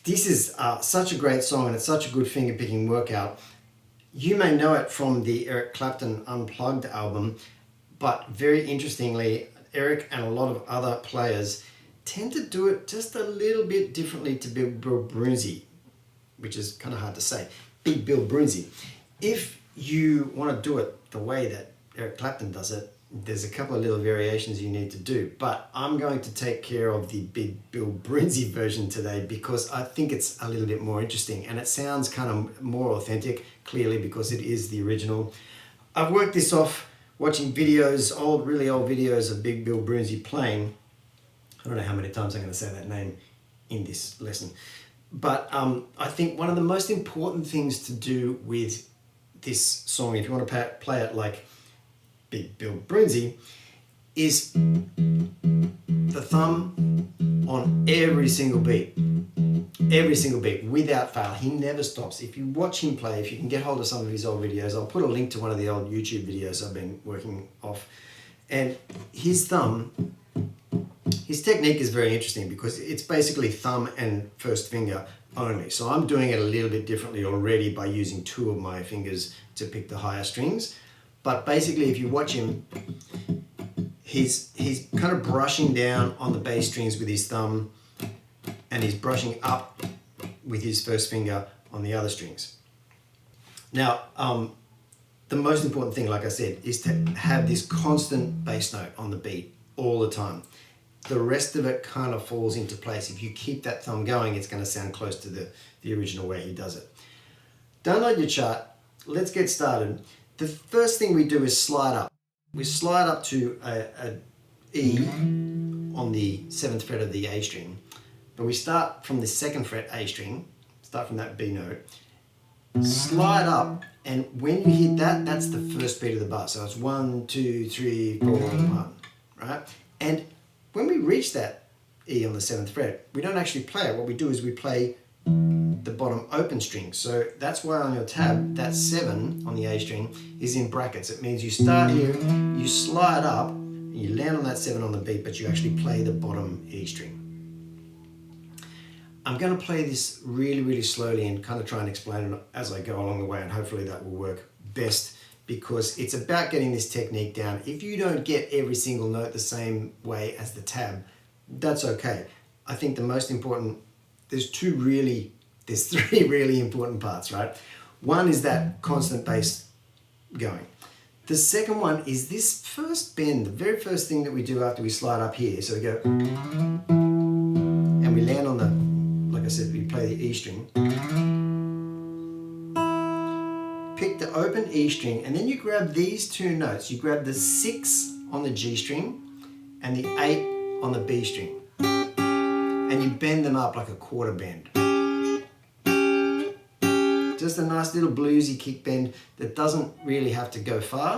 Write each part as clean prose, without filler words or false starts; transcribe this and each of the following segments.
This is such a great song, and it's such a good finger picking workout. You may know it from the Eric Clapton Unplugged album, but very interestingly, Eric and a lot of other players tend to do it just a little bit differently to Big Bill Broonzy, which is kind of hard to say. Big Bill Broonzy. If you want to do it the way that Eric Clapton does it, there's a couple of little variations you need to do, but I'm going to take care of the Big Bill Broonzy version today because I think it's a little bit more interesting and it sounds kind of more authentic, clearly, because it is the original. I've worked this off watching videos, really old videos of Big Bill Broonzy playing. I don't know how many times I'm going to say that name in this lesson, but I think one of the most important things to do with this song, if you want to play it like Big Bill Broonzy, is the thumb on every single beat without fail. He never stops. If you watch him play, if you can get hold of some of his old videos, I'll put a link to one of the old YouTube videos I've been working off, and his technique is very interesting because it's basically thumb and first finger only. So I'm doing it a little bit differently already by using two of my fingers to pick the higher strings. But basically, if you watch him, he's kind of brushing down on the bass strings with his thumb, and he's brushing up with his first finger on the other strings. Now, the most important thing, like I said, is to have this constant bass note on the beat all the time. The rest of it kind of falls into place. If you keep that thumb going, it's going to sound close to the original way he does it. Download your chart. Let's get started. The first thing we do is slide up. We slide up to a E on the 7th fret of the A string, but we start from the 2nd fret A string, start from that B note, slide up, and when you hit that, that's the first beat of the bar. So it's 1, 2, 3, 4, 1, right? And when we reach that E on the 7th fret, we don't actually play it. What we do is we play the bottom open string. So that's why on your tab, that 7 on the A string is in brackets. It means you start here, you slide up, and you land on that 7 on the beat, but you actually play the bottom E string. I'm going to play this really, really slowly and kind of try and explain it as I go along the way, and hopefully that will work best because it's about getting this technique down. If you don't get every single note the same way as the tab, that's okay. I think the most important, there's three really important parts, right? One is that constant bass going. The second one is this first bend, the very first thing that we do after we slide up here. So we go, and we land on the, like I said, we play the E string. Pick the open E string, and then you grab these two notes. You grab the 6 on the G string and the 8 on the B string. And you bend them up like a quarter bend. Just a nice little bluesy kick bend that doesn't really have to go far.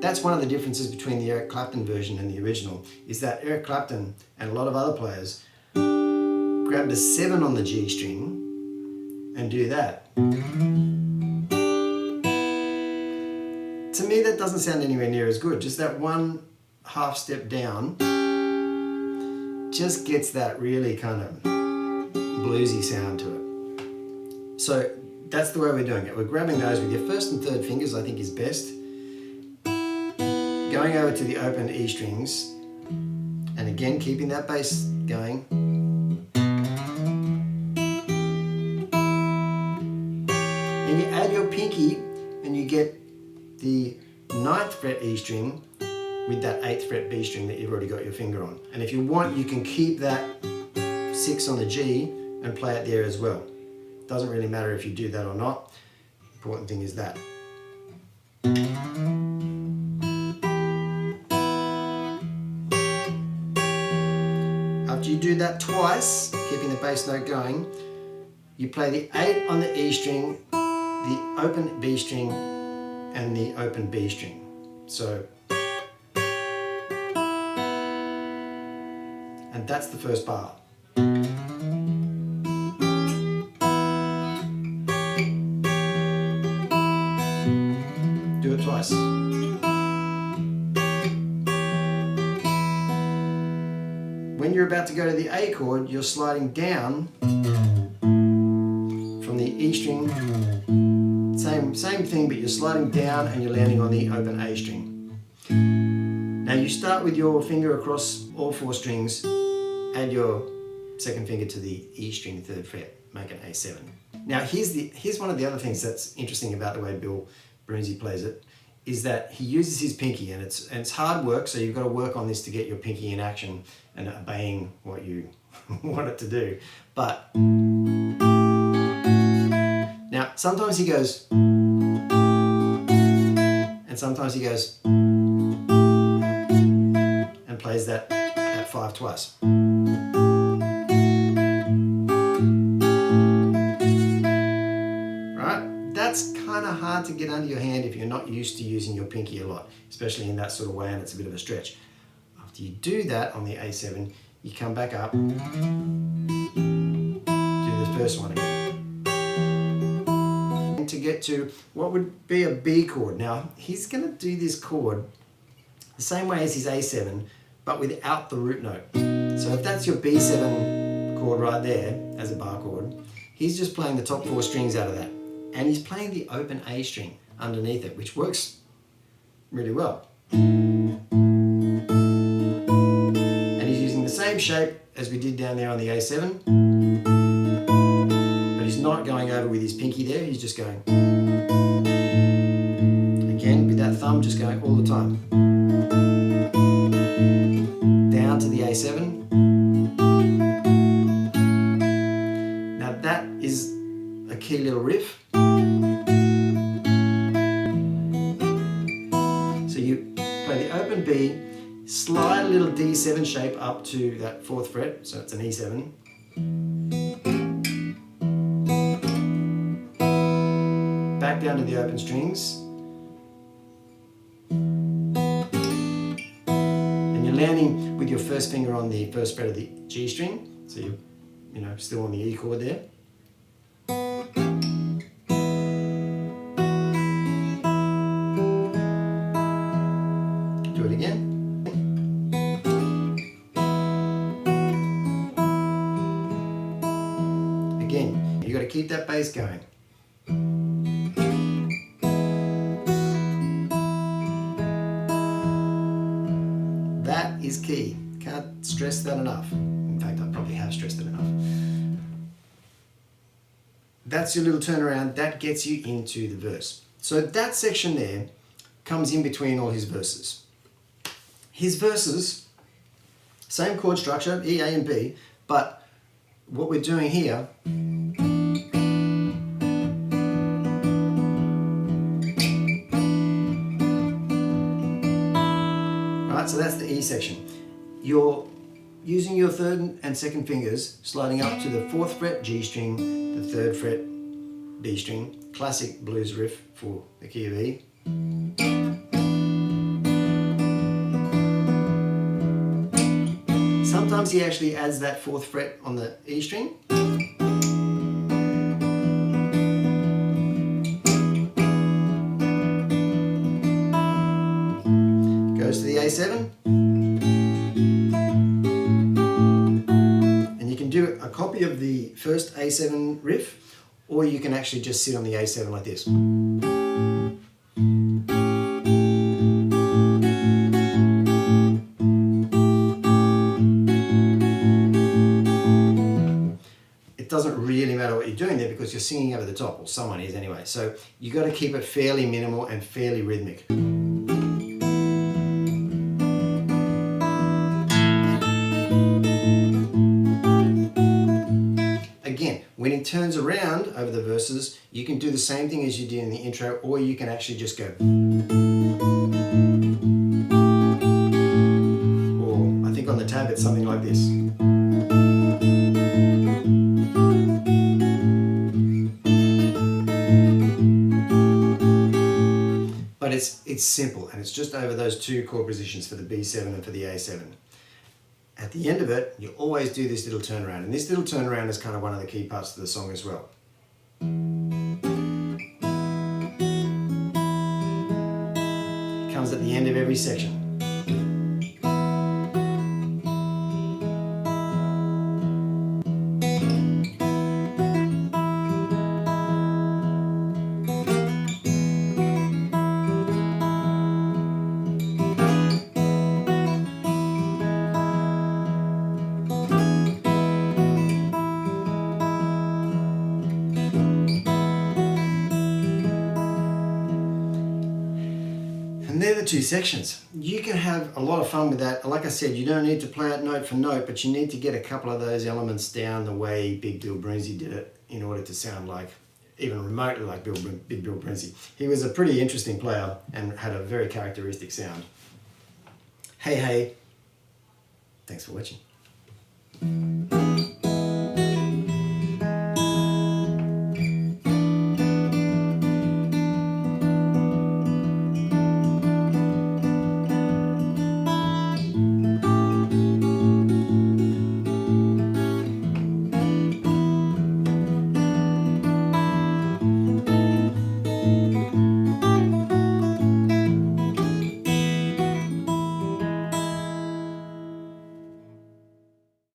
That's one of the differences between the Eric Clapton version and the original, is that Eric Clapton and a lot of other players grab the 7 on the G string and do that. To me, that doesn't sound anywhere near as good. Just that one half step down just gets that really kind of bluesy sound to it. So that's the way we're doing it. We're grabbing those with your first and third fingers, I think is best. Going over to the open E strings, and again keeping that bass going. And you add your pinky and you get the 9th fret E string with that 8th fret B string that you've already got your finger on. And if you want, you can keep that 6 on the G and play it there as well. Doesn't really matter if you do that or not. Important thing is that. After you do that twice, keeping the bass note going, you play the 8 on the E string, the open B string, and the open B string. So, and that's the first bar. Do it twice. When you're about about to go to the A chord, you're sliding down from the E string. Same thing, but you're sliding down and you're landing on the open A string. Now you start with your finger across all 4 strings, add your second finger to the E string, 3rd fret, make an A7. Now here's one of the other things that's interesting about the way Bill Broonzy plays it, is that he uses his pinky, and it's hard work, so you've got to work on this to get your pinky in action and obeying what you want it to do. But now sometimes he goes, and sometimes he goes and plays that 5 twice. That's kind of hard to get under your hand if you're not used to using your pinky a lot, especially in that sort of way, and it's a bit of a stretch. After you do that on the A7, you come back up, do the first one again. And to get to what would be a B chord. Now, he's going to do this chord the same way as his A7, but without the root note. So if that's your B7 chord right there as a bar chord, he's just playing the top 4 strings out of that. And he's playing the open A string underneath it, which works really well. And he's using the same shape as we did down there on the A7, but he's not going over with his pinky there, he's just going, again with that thumb just going all the time. Down to the A7. Now that is a key little riff. So you play the open B, slide a little D7 shape up to that 4th fret, so it's an E7. Back down to the open strings. And you're landing with your first finger on the 1st fret of the G string, so you're still on the E chord there. Again. Again, you got to keep that bass going. That is key. Can't stress that enough. In fact, I probably have stressed it enough. That's your little turnaround. That gets you into the verse. So that section there comes in between all his verses. His verses, same chord structure, E, A, and B, but what we're doing here right, so that's the E section. You're using your 3rd and 2nd fingers, sliding up to the 4th fret G string, the 3rd fret B string, classic blues riff for the key of E. Sometimes he actually adds that 4th fret on the E string. Goes to the A7. And you can do a copy of the first A7 riff, or you can actually just sit on the A7 like this. It doesn't really matter what you're doing there because you're singing over the top, or someone is anyway. So you got to keep it fairly minimal and fairly rhythmic. Again, when he turns around over the verses, you can do the same thing as you did in the intro, or you can actually just go. Or I think on the tab it's something like this. But it's simple, and it's just over those 2 chord positions for the B7 and for the A7. At the end of it, you always do this little turnaround, and this little turnaround is kind of one of the key parts of the song as well. It comes at the end of every section. two sections. You can have a lot of fun with that. Like I said, you don't need to play it note for note, but you need to get a couple of those elements down the way Big Bill Broonzy did it in order to sound like, even remotely like Big Bill Broonzy. He was a pretty interesting player and had a very characteristic sound. Hey, hey. Thanks for watching.